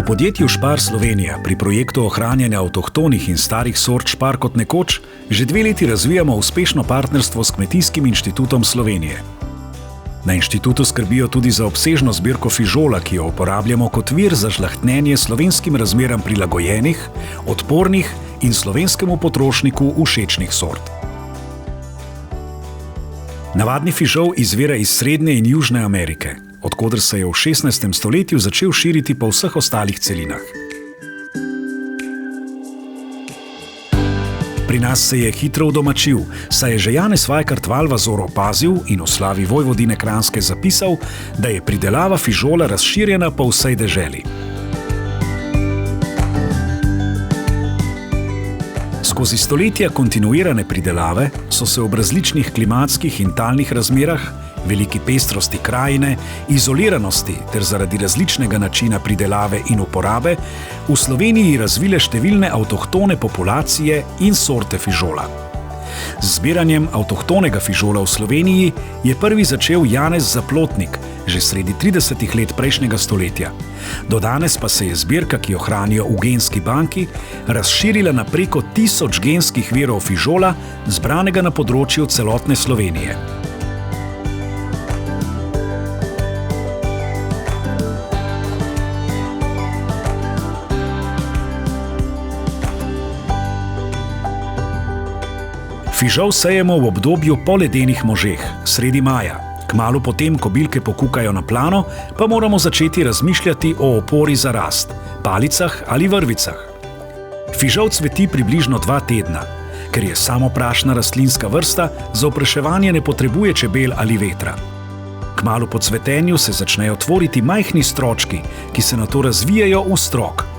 V podjetju Špar Slovenija pri projektu ohranjanja avtohtonih in starih sort Špar kot nekoč že 2 leti razvijamo uspešno partnerstvo s Kmetijskim inštitutom Slovenije. Na inštitutu skrbijo tudi za obsežno zbirko fižola, ki jo uporabljamo kot vir za žlahtnjenje slovenskim razmeram prilagojenih, odpornih in slovenskemu potrošniku všečnih sort. Navadni fižol izvira iz Srednje in Južne Amerike, od koder se je v 16. stoletju začel širiti po vseh ostalih celinah. Pri nas se je hitro udomačil, saj je že Janez Vajkard Valvazor opazil in v slavi Vojvodine Kranjske zapisal, da je pridelava fižola razširjena po vsej deželi. Skozi stoletja kontinuirane pridelave so se ob različnih klimatskih in talnih razmerah, veliki pestrosti krajine, izoliranosti ter zaradi različnega načina pridelave in uporabe v Sloveniji razvile številne avtohtone populacije in sorte fižola. Z zbiranjem avtohtonega fižola v Sloveniji je prvi začel Janez Zaplotnik, že sredi 30. let prejšnjega stoletja. Do danes pa se je zbirka, ki jo hranijo v genski banki, razširila na preko 1000 genskih virov fižola, zbranega na področju celotne Slovenije. Fižol sejemo v obdobju po ledenih možeh, sredi maja. Kmalu potem, ko bilke pokukajo na plano, pa moramo začeti razmišljati o opori za rast, palicah ali vrvicah. Fižol cveti približno 2 tedna. Ker je samoprašna rastlinska vrsta, za opraševanje ne potrebuje čebel ali vetra. Kmalu po cvetenju se začnejo tvoriti majhni stročki, ki se nato razvijajo v strok.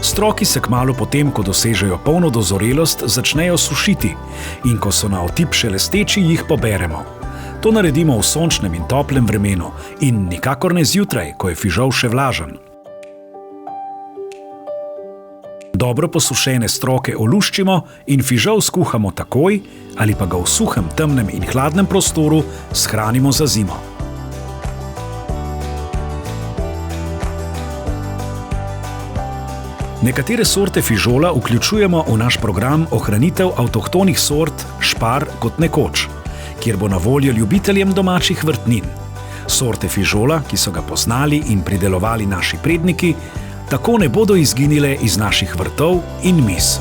Stroki se kmalu potem, ko dosežejo polno dozorelost, začnejo sušiti in ko so na otip šelesteči, jih poberemo. To naredimo v sončnem in toplem vremenu in nikakor ne zjutraj, ko je fižol še vlažen. Dobro posušene stroke oluščimo in fižol skuhamo takoj ali pa ga v suhem, temnem in hladnem prostoru shranimo za zimo. Nekatere sorte fižola vključujemo v naš program ohranitev avtohtonih sort Špar kot nekoč, kjer bo na voljo ljubiteljem domačih vrtnin. Sorte fižola, ki so ga poznali in pridelovali naši predniki, tako ne bodo izginile iz naših vrtov in miz.